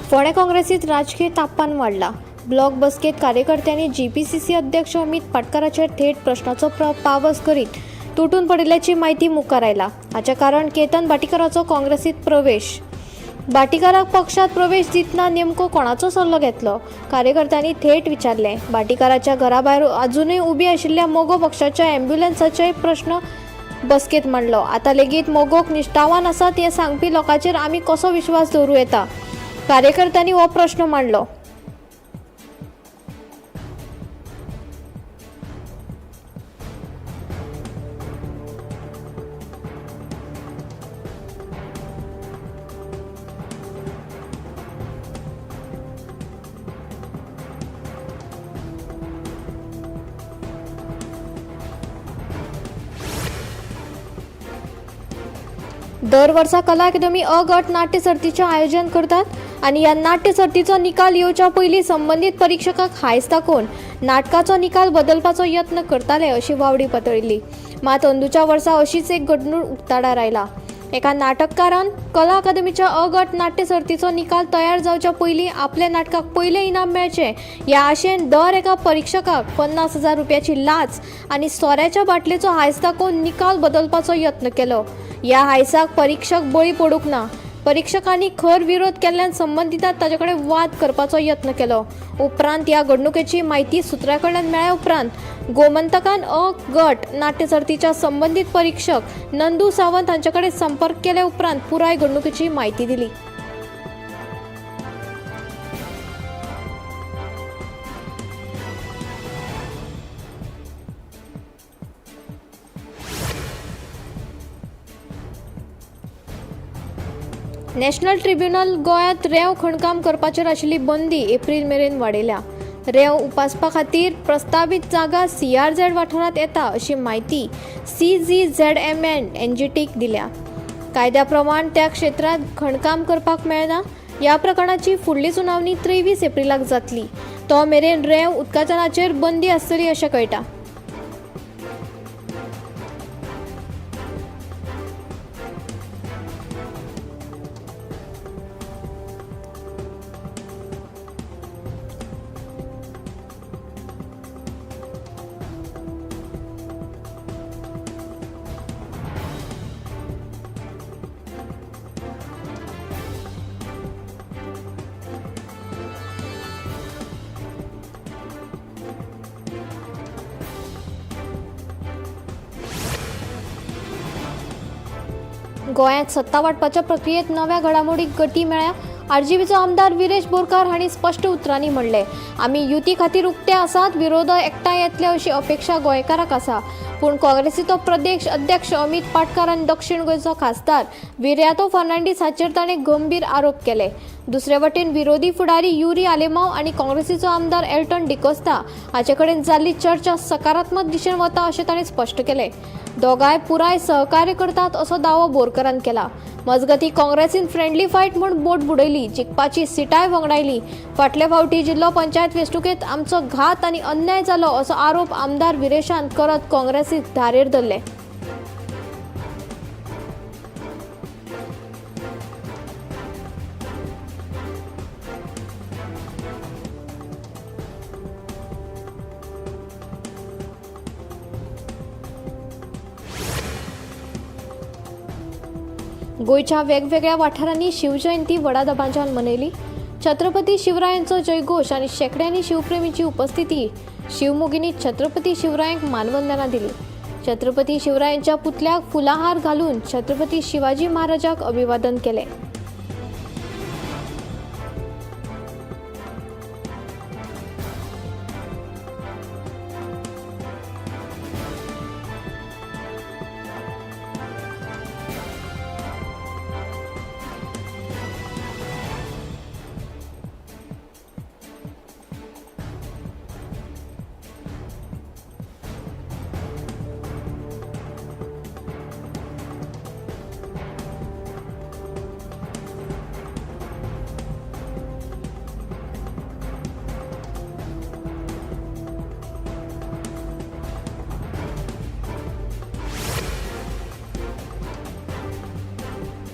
फोंडे काँग्रेसीत राजकीय तापमान वाढला। ब्लॉक बसकेत कार्यकर्त्यांनी जीपीसीसी अध्यक्ष अमित पाटकरांचेर थेट प्रश्नाचो पावस करीत तुटून पडिल्ल्याची माहिती मुखार आयला। हाचे कारण केतन भाटीकाराचो काँग्रेसीत प्रवेश। भाटीकाराक पक्षात प्रवेश दितना नेमको कोणाचो सल्लो घेतलो? कार्यकर्त्यांनी थेट विचारले। भाटीकाराच्या घराभायर अजूनय उबी आशिल्ल्या मोगो पक्षाच्या अँब्युलन्साचे प्रश्न बसकेत मांडलो। आता लेगीत मोगोक निश्ठावान आसात हे सांगपी लोकांचेर आमी कसो विश्वास दवरूं येता? कार्यकर्त्यांनी हो प्रश्न मांडलो। दर वर्सा कला अकादमी अ गट नाट्य सर्तीचे आयोजन करतात आणि या नाट्य सर्तीचो निकाल येवच्या पयलीं संबंधित परीक्षकाक हायस दाखोवन नाटकाचो निकाल बदलपाचो यत्न करताले अशी वावडी पतळिल्ली। मात अंदूच्या वर्सा अशीच एक घडणूक उक्ताडार आयला। एका नाटककारान कला अकादमीच्या अ गट नाट्य सर्तीचो निकाल तयार जावच्या पयलीं आपल्या नाटकाक पयलें इनाम मेळचें ह्या आशेन दर एका परीक्षकाक 50,000 रुपयाची लाच आनी सोऱ्याच्या बाटलेचो हायस दाखोवन निकाल बदलपाचो यत्न केलो। या हायसाक परीक्षक बळी पडूंक ना। परीक्षकांनी खर विरोध केल्ल्यान संबंधितात ताचे कडेन वाद करपाचो यत्न केलो। उपरांत ह्या घडणुकेची म्हायती सुत्रां कडल्यान मेळ्ळ्या उपरांत गोमंतकान अ गट नाट्य सर्तीच्या संबंधित परीक्षक नंदू सावंत हांचे कडेन संपर्क केले उपरांत पुराय घडणुकेची म्हायती दिली। नॅशनल ट्रिब्युनल गोंयांत रेंव खणकाम करपाचेर आशिल्ली बंदी एप्रील मेरेन वाडयल्या। रेंव उपासपा खातीर प्रस्तावित जागा CRZ वाठारांत येता अशी माहिती CGZMN NGTक दिल्या। कायद्या प्रमाण त्या क्षेत्रांत खणकाम करपाक मेळना। ह्या प्रकरणाची फुडली सुनावणी 23 एप्रिलाक जातली। तो मेरेन रेंव उदकाचनाचेर बंदी आसतली अशें कळटा। गोंयांत सत्ता वांटपाच्या प्रक्रियेत नव्या घडामोडीक गती मेळ्ळ्या। RGPचो आमदार विरेश बोरकार हांणी स्पश्ट उतरांनी म्हणले, आमी युती खातीर उक्ते आसात, विरोध एकठांय येतले अशी अपेक्षा गोंयकाराक आसा। पूण काँग्रेसीचो प्रदेश अध्यक्ष अमित पाटकर आनी दक्षिण गोंयचो खासदार विर्यातो फर्नांडीस हाचेर ताणें गंभीर आरोप केले। दुसरे वटेन विरोधी फुडारी युरी आलेमांव आनी काँग्रेसीचो आमदार एल्टन डिकोस्ता हाचे कडेन जाल्ली चर्चा सकारात्मक दिशेन वता अशें ताणें स्पश्ट केलें। दोगांय पुराय सहकार्य करतात असो दावो बोरकारान केला। मजगतीं काँग्रेसीन फ्रेंडली फायट म्हूण बोट बुडयली, जिखपाची सिटाय वंगडायली। फाटले फावटी जिल्लो पंचायत वेंचणुकेंत आमचो घात आनी अन्याय जालो असो आरोप आमदार विरेशान करत काँग्रेसीक धारेर धरले। गोंयच्या वेगवेगळ्या वाठारांनी शिवजयंती व्हडा दबाज्यान मनयली। छत्रपती शिवरायांचो जयघोष आनी शेकड्यांनी शिवप्रेमीची उपस्थिती। शिवमोगिनीत छत्रपती शिवरायांक मानवंदना दिली। छत्रपती शिवरायांच्या पुतळ्याक फुलाहार घालून छत्रपती शिवाजी महाराजाक अभिवादन केले।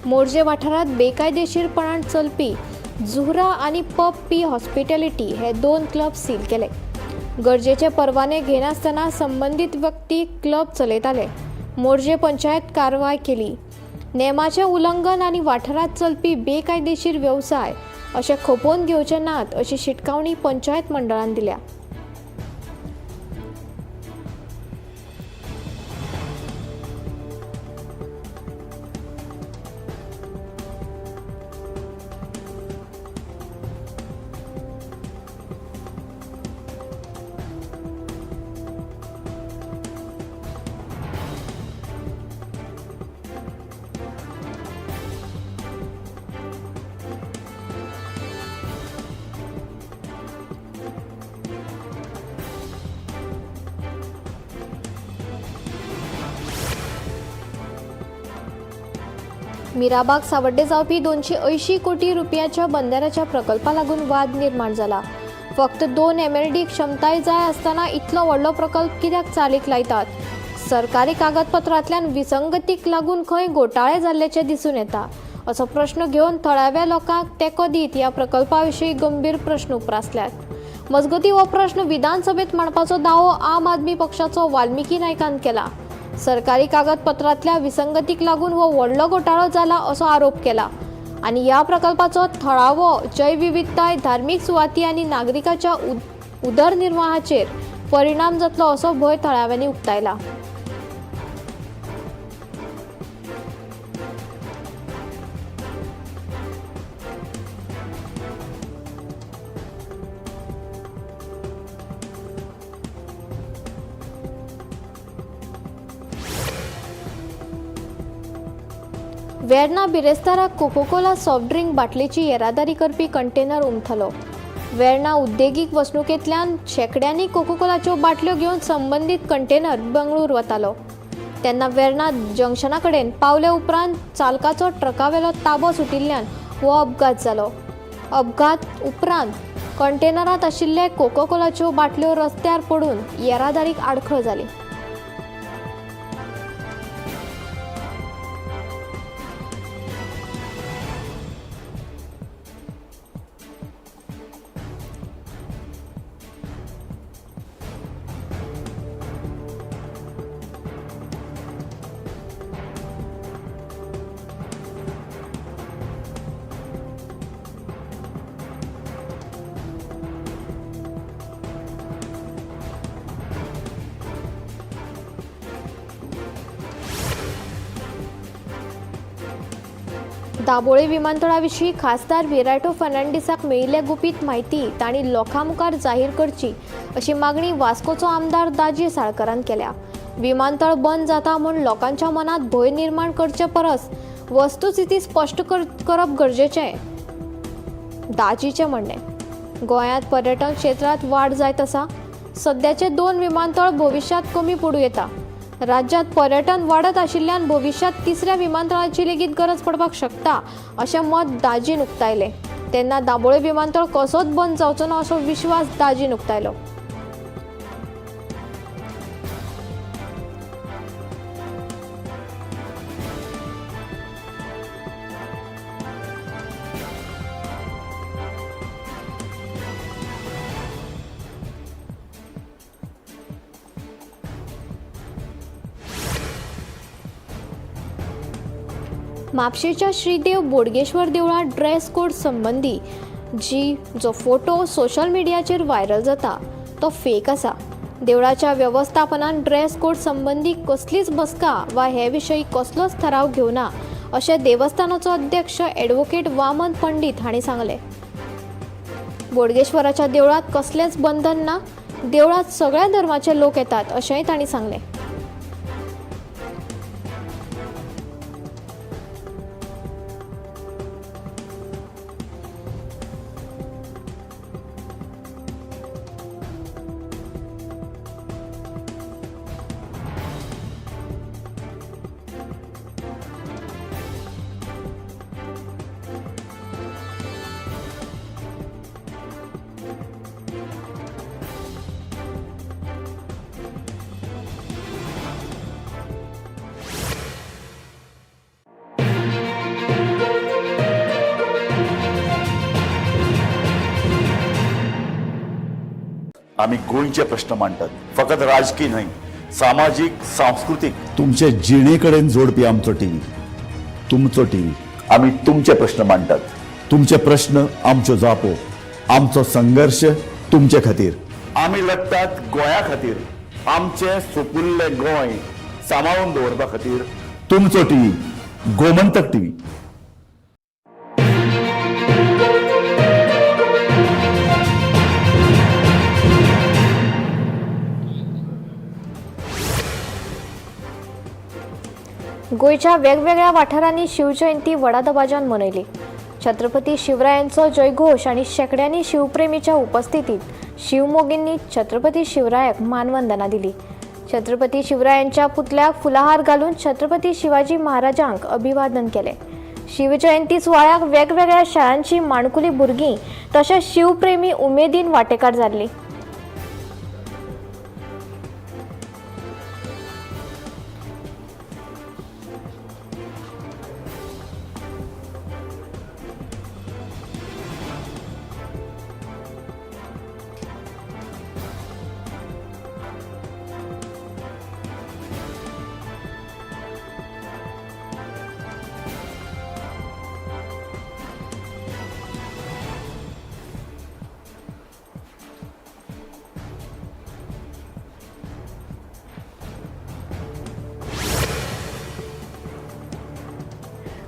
मोर्जे वाठारात बेकायदेशीरपणान चलपी झुहरा आणि पब पी हॉस्पिटॅलिटी हे 2 क्लब सील केले. गरजेचे परवाने घेनासतना संबंधित व्यक्ती क्लब चलयताले. मोर्जे पंचायत कारवाय केली. नेमाचे उल्लंघन आणि वाठारात चलपी बेकायदेशीर व्यवसाय अशे खपोवन घेवचे नात अशी शिटकावणी पंचायत मंडळान दिल्या. मिराबाग सावड्डे जावपी 280 कोटी रुपयाच्या बंदराच्या प्रकल्पा लागून वाद निर्माण जाला. फक्त 2 MLD क्षमताय जाय असताना इतलो व्हडलो प्रकल्प कित्याक चालीक लायतात? सरकारी कागदपत्रांतल्यान विसंगतीक लागून खंय घोटाळे जाल्ल्याचे दिसून येता असो प्रश्न घेवन थळाव्या लोकांक तेंको दीत ह्या प्रकल्पा विशीं गंभीर प्रश्न उप्रासल्यात. मजगतीं हो प्रश्न विधानसभेत मांडपाचो दावो आम आदमी पक्षाचो वाल्मिकी नायकान केला. सरकारी कागदपत्रांतल्या विसंगतीक लागून हो व्हडलो घोटाळो जाला असो आरोप केला आणि ह्या प्रकल्पाचो थळावो जैवविविधताय, धार्मिक सुवाती आणि नागरिकांच्या उदरनिर्वाहाचेर परिणाम जातलो असो भंय थळाव्यांनी उक्तायला. वेर्ना बिरेस्ताराक कोकोकोला सॉफ्ट ड्रिंक बाटलेची येरादारी करपी कंटेनर उमथलो. वेर्ना उद्देगीक वसणुकेंतल्यान शेकड्यांनी कोकोकोलाच्यो बाटल्यो घेवन संबंदीत कंटेनर बंगळूर वतालो. तेन्ना वेर्ना जंक्शना कडेन पावले उपरांत चालकाचो ट्रकावेलो ताबो सुटिल्ल्यान हो अपघात जालो. अपघात उपरांत कंटेनरांत आशिल्ले कोकोकोलाच्यो बाटल्यो रस्त्यार पडून येरादारीक आडखळ जाली. दाबोळे विमानतळाविशीं खासदार विराटो फर्नांडिसाक मेळिल्ले गुपीत म्हायती तांणी लोकां मुखार जाहीर करची अशी मागणी वास्कोचो आमदार दाजी साळकारान केल्या. विमानतळ बंद जाता म्हूण लोकांच्या मनात भंय निर्माण करचे परस वस्तुस्थिती स्पश्ट करप गरजेचें, दाजीचें म्हणणें. गोंयांत पर्यटन क्षेत्रांत वाड जायत आसा. सध्याचे 2 विमानतळ भविश्यांत कमी पडूं येता. राज्यांत पर्यटन वाडत आशिल्ल्यान भविश्यांत 3ऱ्या विमानतळाची लेगीत गरज पडपाक शकता अशें मत दाजीन उक्तायलें. तेन्ना दाबोळे विमानतळ कसोच बंद जावचो ना असो विश्वास दाजीन उक्तायलो. म्हापशेच्या श्रीदेव बोडगेश्वर देवळात ड्रेस कोड संबंधी जो फोटो सोशल मिडियाचेर व्हायरल जाता तो फेक आसा. देवळाच्या वेवस्थापनान ड्रेस कोड संबंधी कसलीच बसका वा हे विशयी कसलोच ठराव घेवना अशें देवस्थानाचो अध्यक्ष ॲडव्होकेट वामन पंडित हांणी सांगलें. बोडगेश्वराच्या देवळात कसलेंच बंधन ना. देवळात सगळ्या धर्माचे लोक येतात अशेंय तांणी सांगलें. आम्ही गोंयचे प्रश्न मांडटात, फकत राजकीय न्हय, सामाजीक सांस्कृतिक. तुमचे जिणेकडेन जोडपी आमचो टीव्ही, तुमचो टीव्ही. आम्ही तुमचे प्रश्न मांडटात. तुमचे प्रश्न आमच्यो जापो, आमचो संघर्ष तुमचे खातीर. आम्ही लढटात गोंया खातीर, आमचे सोपुल्ले गोंय सांबाळून दवरपा खातीर. तुमचो टीव्ही, गोमंतक टीव्ही. गोंयच्या वेगवेगळ्या वाठारांनी शिवजयंती व्हडा दबाज्यान मनयली. छत्रपती शिवरायांचो जयघोष आणि शेकड्यांनी शिवप्रेमीच्या उपस्थितीत शिवमोगींनी छत्रपती शिवरायाक मानवंदना दिली. छत्रपती शिवरायांच्या पुतळ्याक फुलहार घालून छत्रपती शिवाजी महाराजांक अभिवादन केले. शिवजयंती सुवाळ्याक वेगवेगळ्या शाळांची माणकुली भुरगीं तशेंच शिवप्रेमी उमेदीन वांटेकार जाल्ली.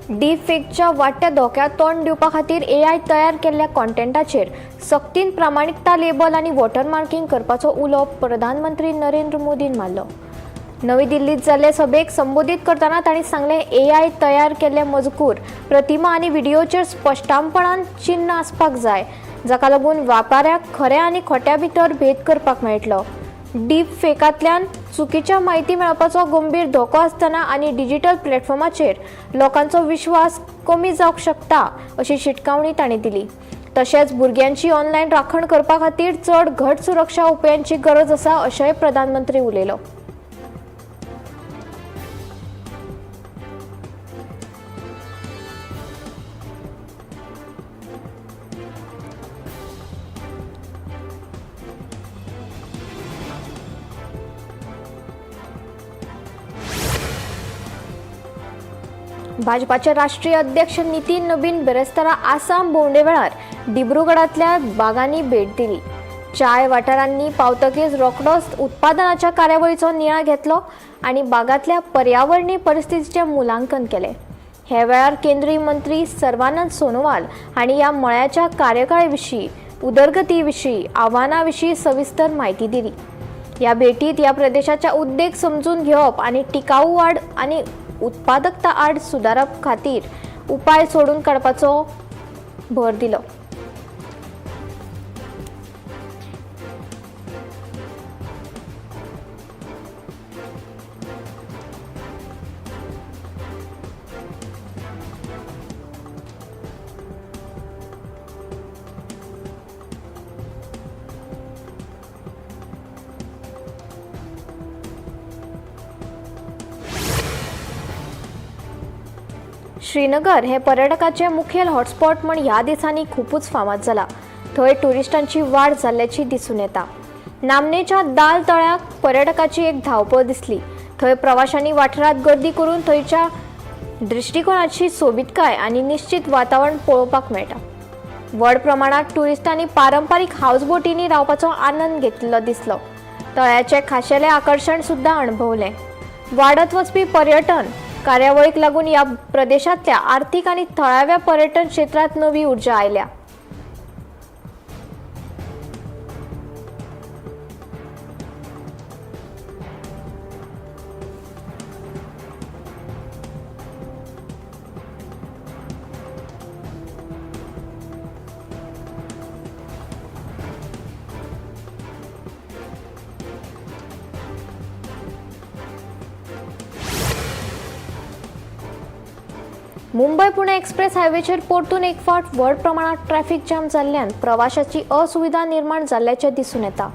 डीप फेकच्या वाडट्या धोक्यात तोंड दिवपा खातीर AI तयार केल्ल्या कॉन्टेंटाचेर सक्तीन प्रामाणिकता लेबल आनी वॉटरमार्किंग करपाचो उलो प्रधानमंत्री नरेंद्र मोदीन मारलो. नवी दिल्लीत जाल्ले सभेक संबोधीत करतना तांणी सांगलें, AI तयार केल्ले मजकूर, प्रतिमा आनी व्हिडिओचेर स्पश्टपणान चिन्ह आसपाक जाय, जाका लागून वापऱ्याक खऱ्या आनी खोट्या भितर भेद करपाक मेळटलो. डीप फेकांतल्यान चुकीच्या माहिती मेळपाचो गंभीर धोको आसतना आनी डिजिटल प्लॅटफॉर्माचेर लोकांचो विश्वास कमी जावंक शकता अशी शिटकावणी तांणी दिली. तशेंच भुरग्यांची ऑनलायन राखण करपा खातीर चड घट सुरक्षा उपायांची गरज आसा अशेंय प्रधानमंत्री उलयलो. भाजपाचे राष्ट्रीय अध्यक्ष नितीन नबीन बेरेस्तारा आसाम भोंवडे वेळार डिब्रुगडांतल्या बागांनी भेट दिली. चाय वाठारांनी पावतकीच रोखडोच उत्पादनाच्या कार्यावळीचो नियाळ घेतलो आनी बागांतल्या पर्यावरणीय परिस्थितीचें मुलांकन केलें. हे वेळार केंद्रीय मंत्री सर्वानंद सोनोवाल हांणी ह्या मळ्याच्या कार्यकाळी विशीं, उदरगती विशीं, आव्हानां विशीं सविस्तर म्हायती दिली. ह्या भेटीत ह्या प्रदेशाच्या उद्देग समजून घेवप आनी टिकाऊ वाड आनी उत्पादकता आड सुदारप खातीर उपाय सोडून काडपाचो भर दिलो. श्रीनगर हे पर्यटकाचे मुखेल हॉटस्पॉट म्हण ह्या दिसांनी खूपच फामाद जाला. थंय टुरिस्टांची वाड जाल्ल्याची दिसून येता. नामनेच्या दाल तळ्याक पर्यटकाची एक धांवपळ दिसली. थंय प्रवाशांनी वाठारांत गर्दी करून थंयच्या दृश्टिकोनाची सोबीतकाय आनी निश्चित वातावरण पळोवपाक मेळटा. व्हड प्रमाणात टुरिस्टांनी पारंपारीक हाऊसबोटींनी रावपाचो आनंद घेतिल्लो दिसलो. तळ्याचे खाशेले आकर्शण सुद्धा अणभवलें. वाडत वचपी पर्यटन कार्यावळीक लागून ह्या प्रदेशांतल्या आर्थीक आनी थळाव्या पर्यटन क्षेत्रांत नवी उर्जा आयल्या. मुंबई पुणे एक्सप्रेस हायवेचेर परतून एक फावट व्हड प्रमाणात ट्रॅफिक जाम जाल्ल्यान प्रवाशाची असुविधा निर्माण जाल्ल्याचें दिसून येता.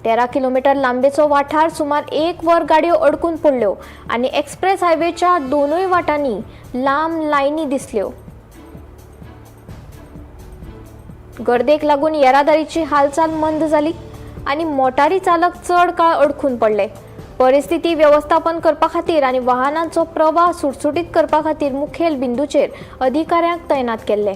13 किलोमीटर लांबेचो वाठार सुमार 1 वर गाडयो अडकून पडल्यो आनी एक्सप्रेस हायवेच्या दोनूय वाटांनी लांब लायनी दिसल्यो. गर्देक लागून येरादारीची हालचाल मंद जाली. आणि मोटारी चालक चढ काळ अडखून पडले. परिस्थिती व्यवस्थापन करपा खातीर आणि वाहनांचो प्रवाह सुटसुटीत करपा खातीर मुखेल बिंदूचेर अधिकाऱ्यांक तैनात केल्ले.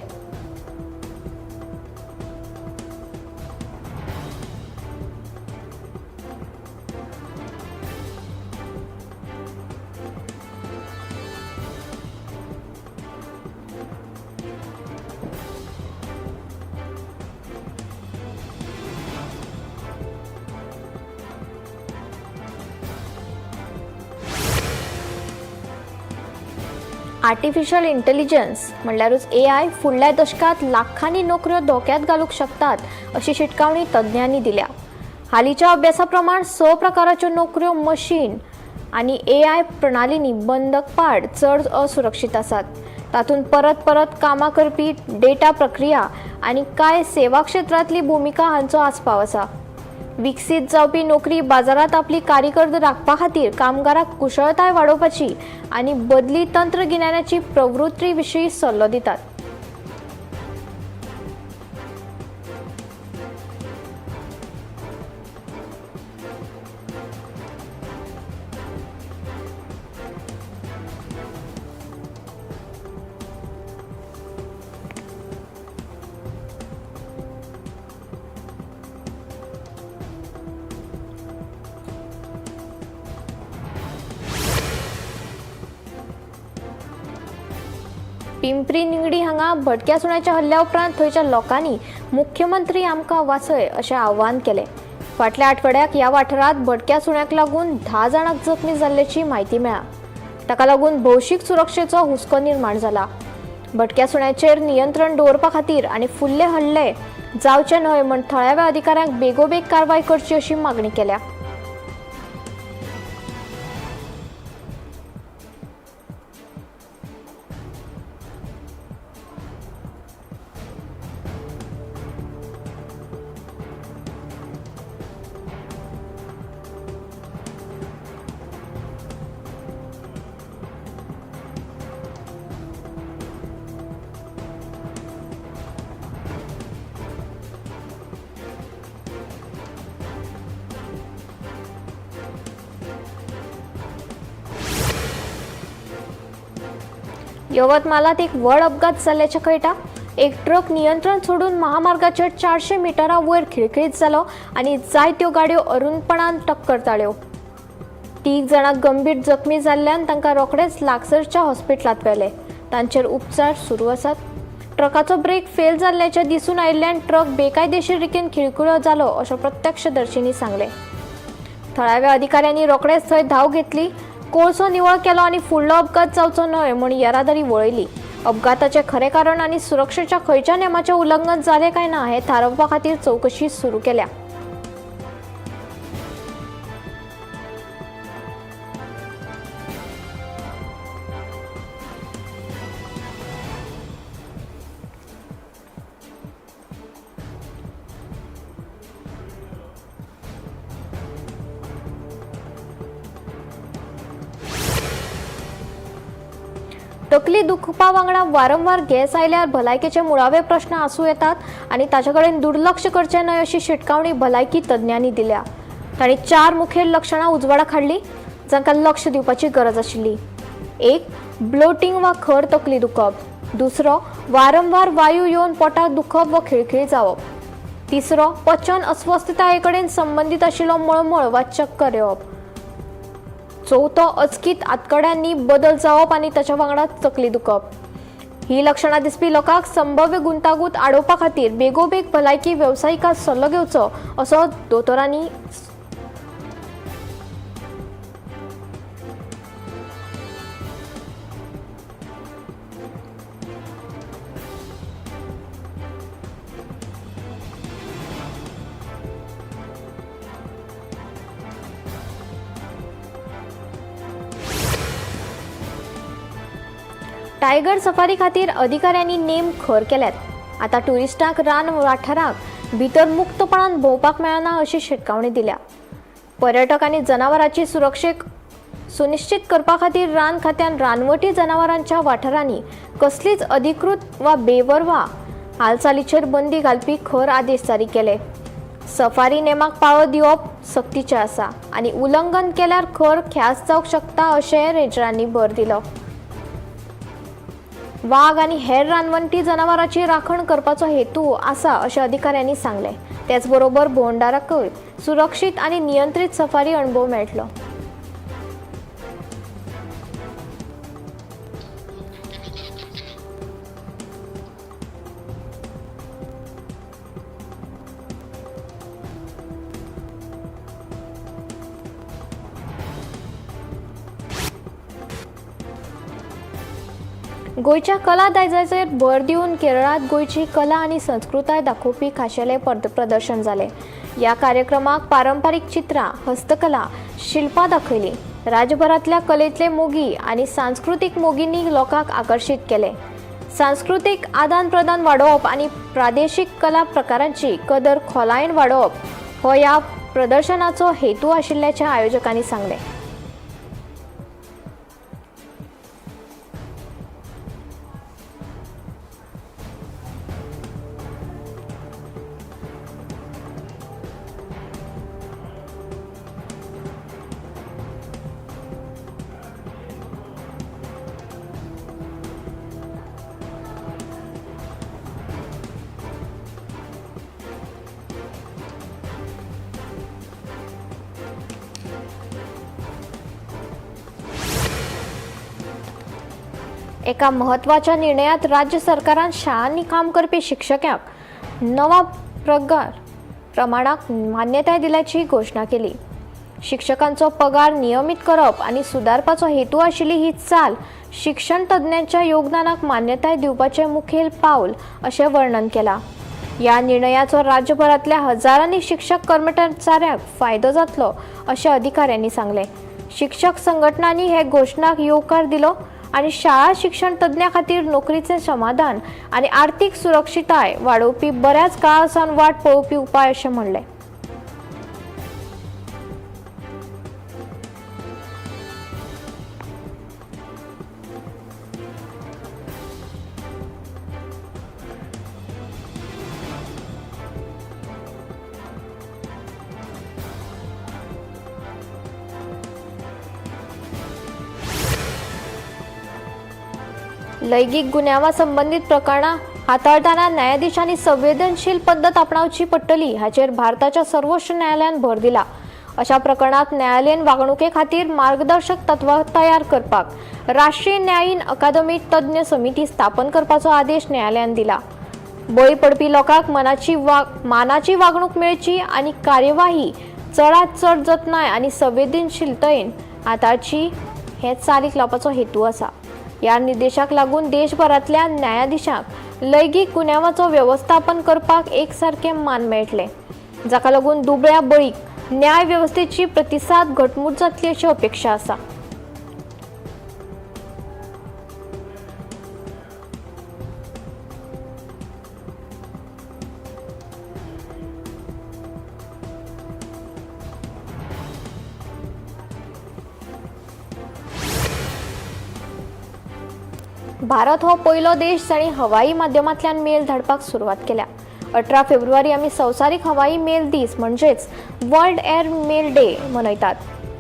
आर्टिफिशियल इंटेलिजन्स म्हणल्यारूच AI फुडल्या दशकात लाखांनी नोकऱ्यो धोक्यात घालूंक शकतात अशी शिटकावणी तज्ञांनी दिल्या. हालींच्या अभ्यासा प्रमाण 6 प्रकाराच्यो नोकऱ्यो मशीन आणि AI प्रणालींनी बंदक पाड चड असुरक्षीत आसात. तातूंत परत कामां करपी डेटा प्रक्रिया आणि कांय सेवा क्षेत्रांतली भूमिका हांचो आस्पाव आसा. विकसीत जावपी नोकरी बाजारात आपली कारकीर्द राखपा खातीर कामगारांक कुशळटाय वाडोवपाची आणि बदली तंत्रगिन्यानाची प्रवृत्ती विशीं सल्लो दितात. पिंपरी निंगडी हांगा भटक्या सुण्याच्या हल्ल्या उपरांत थंयच्या लोकांनी मुख्यमंत्री आमकां वाचय अशें आव्हान केलें. फाटल्या आठवड्याक ह्या वाठारांत भटक्या सुण्याक लागून 10 जाणांक जखमी जाल्ल्याची म्हायती मेळ्ळा. ताका लागून भौशीक सुरक्षेचो हुस्को निर्माण जाला. भटक्या सुण्याचेर नियंत्रण दवरपा खातीर आनी फुडले हल्ले जावचे न्हय म्हण थळाव्या अधिकाऱ्यांक बेगोबेग कारवाय करची अशी मागणी केल्या. यवतमाळात एक व्हड अपघात जाल्ल्याचे कळटा. एक ट्रक नियंत्रण सोडून महामार्गाचेर 400 मिटरा वयर खिळखिळीत जालो आनी जायत्यो गाडयो अरुणपणान टक्कर ताळ्यो. 3 जाणां गंभीर जखमी जाल्ल्यान तांकां रोखडेच लागसरच्या हॉस्पिटलांत व्हेले. तांचेर उपचार सुरू आसात. ट्रकाचो ब्रेक फेल जाल्ल्याचे दिसून आयिल्ल्यान ट्रक बेकायदेशीर रितीन खिळखिळो जालो अशें प्रत्यक्षदर्शींनी सांगलें. थळाव्या अधिकाऱ्यांनी रोखडेच थंय धांव घेतली. कोळसो निवळ केलो आनी फुडलो अपघात जावचो न्हय म्हूण येरादारी वळयली. अपघाताचे खरें कारण आनी सुरक्षेच्या खंयच्या नेमाचें उल्लंघन जालें काय ना हें थारावपा खातीर चवकशी सुरू केल्या. तकली दुखपा वांगडा वारंवार गॅस आयल्यार भलायकेचे मुळावे प्रश्न आसूं येतात आनी ताचे कडेन दुर्लक्ष करचें न्हय अशी शिटकावणी भलायकी तज्ञांनी दिल्या. तांणी 4 मुखेल लक्षणां उजवाडाक हाडलीं जांकां लक्ष दिवपाची गरज आशिल्ली. 1. ब्लोटिंग वा खर तकली दुखप. 2. वारंवार वायू येवन पोटाक दुखप वा खिळखिळी जावप. 3. पचन अस्वस्थताये कडेन संबंदीत आशिल्लो मळमळ वा चक्कर येवप. 4. अचकीत आतकड्यांनी बदल जावप आनी ताच्या वांगडा तकली दुखप. ही लक्षणां दिसपी लोकांक संभाव्य गुंतागुंत आडोवपा खातीर बेगोबेग भलायकी वेवसायिकांत सल्लो घेवचो असो दोतोरांनी टायगर सफारी खातीर अधिकाऱ्यांनी नेम खर केल्यात. आता टुरिस्टांक रान वाठारांक भितर मुक्तपणान भोंवपाक मेळना अशी शिटकावणी दिल्या. पर्यटक आनी जनावरांची सुरक्षेक सुनिश्चित करपा खातीर रान खात्यान रानवटी जनावरांच्या वाठारांनी कसलीच अधिकृत वा बेवरवा हालचालीचेर बंदी घालपी खर आदेश जारी केले. सफारी नेमाक पाळो दिवप सक्तीचे आसा आणि उल्लंघन केल्यार खर ख्यास्त जावंक शकता अशें रेंजरांनी भर दिलो. वाघ आणि हेर रानवंटी जनावरांची राखण करपाचो हेतू आसा अशें अधिकाऱ्यांनी सांगले. त्याच बरोबर भोंवडारांकय सुरक्षीत आणि नियंत्रित सफारी अणभव मेळटलो. गोयच्या कला दायजाचेर भर दिवन केरळात गोयची कला आणि संस्कृताय दाखोवपी खाशेले प्रदर्शन जाले. या कार्यक्रमाक पारंपारीक चित्रां, हस्तकला, शिल्पां दाखयली. राज्यभरातल्या कलेतले मोगी आणि सांस्कृतिक मोगींनी लोकांक आकर्षित केले. सांस्कृतिक आदान प्रदान वाडोवप आणि प्रादेशीक कला प्रकारांची कदर खोलायेन वाडोवप हो या प्रदर्शनाचो हेतू आशिल्ल्याचे आयोजकांनी सांगले. एका महत्वाच्या निर्णयात राज्य सरकारान शाळांनी काम करपी शिक्षकांक नवा पगार प्रमाणाक मान्यताय दिल्याची घोषणा केली. शिक्षकांचो पगार नियमित करप आणि सुधारपाचो हेतू आशिल्ली ही चाल शिक्षण तज्ञांच्या योगदानाक मान्यताय दिवपाचे मुखेल पाऊल अशें वर्णन केला. या निर्णयाचो राज्यभरातल्या हजारांनी शिक्षक कर्मचाऱ्यांक फायदो जातलो अशें अधिकाऱ्यांनी सांगले. शिक्षक संघटनांनी हे घोषणाक येवकार दिलो आणि शाळा शिक्षण तज्ञां खातीर नोकरीचे समाधान आणि आर्थिक सुरक्षितताय वाडोवपी बऱ्याच काळासावन वाट पळोवपी उपाय अशें म्हणले. लैंगिक गुन्यांवा संबंधित प्रकरणां हाताळतना न्यायाधीशांनी संवेदनशील पद्धत आपणावची पडटली हाचेर भारताच्या सर्वोच्च न्यायालयान भर दिला. अशा प्रकरणात न्यायालयीन वागणुके खातीर मार्गदर्शक तत्वां तयार करपाक राष्ट्रीय न्यायीन अकादमी तज्ञ समिती स्थापन करपाचो आदेश न्यायालयान दिला. बळी पडपी लोकांक मानाची वागणूक मेळची आणि कार्यवाही चडांत चड जतनाय आणि संवेदनशीलतायेन हाताळची हे चालीक लावपाचो हेतू आसा. या निर्देशाक लागून देशभरातल्या न्यायाधीशांक लैंगिक गुन्यांवाचो व्यवस्थापन करपाक एकसारखे मान मेळटले, जाका लागून दुबळ्या बळीक न्याय व्यवस्थेची प्रतिसाद घटमूट जातली अशी अपेक्षा आसा. भारत हो पयलो देश जाणी हवाई माध्यमांतल्यान मेल धाडपाक सुरवात केल्या. 18 फेब्रुवारी आमी संवसारीक हवाई मेल दीस म्हणजेच वर्ल्ड एअर मेल डे मनयतात.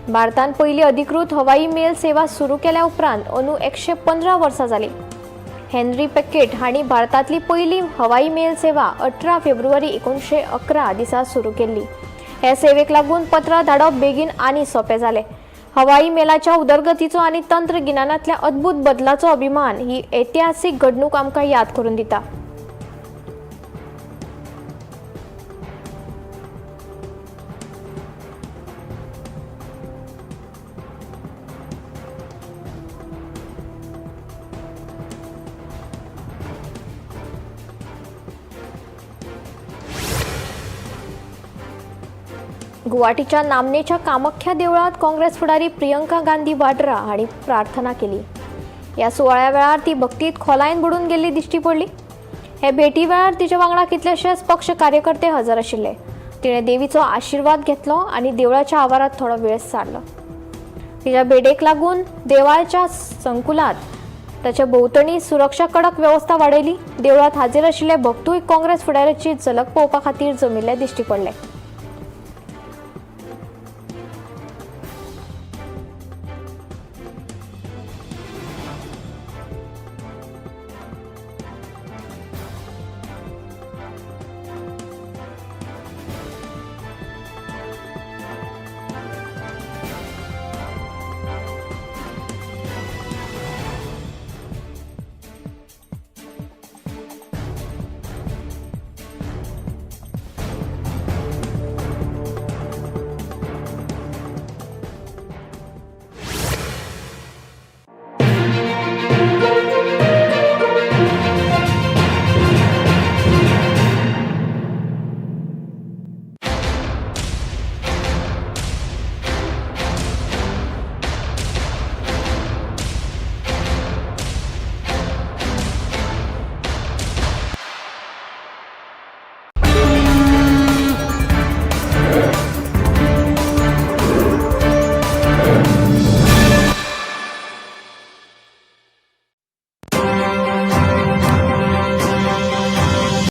भारतान पयली अधिकृत हवाई मेल सेवा सुरू केल्या उपरांत अंदू 115 वर्सां जाली. हेनरी पेकेट हांणी भारतांतली पयली हवाई मेल सेवा 18 फेब्रुवारी 1911 दिसा सुरू केल्ली. हे सेवेक लागून पत्रां धाडप बेगीन आनी सोंपें जालें. हवाई मेलाच्या उदरगतीचो आणि तंत्रगिन्यानातल्या अद्भुत बदलाचो अभिमान ही ऐतिहासिक घडणूक आमकां याद करून दिता. गुवाहाटीच्या नामनेच्या कामाख्या देवळात काँग्रेस फुडारी प्रियंका गांधी वाड्रा हांणी प्रार्थना केली. या सुवाळ्या वेळार ती भक्तीत खोलायेन बुडून गेल्ली दिश्टी पडली. हे भेटी वेळार तिच्या वांगडा कितलेशेच पक्ष कार्यकर्ते हजर आशिल्ले. तिणें देवीचो आशीर्वाद घेतलो आणि देवळाच्या आवारात थोडो वेळ सारलो. तिच्या भेटेक लागून देवळाच्या संकुलात ताचे भोंवतणी सुरक्षा कडक व्यवस्था वाडयली. देवळात हाजीर आशिल्ले भक्तूय काँग्रेस फुडाऱ्याची झलक पळोवपा खातीर जमिल्ले दिश्टी पडले.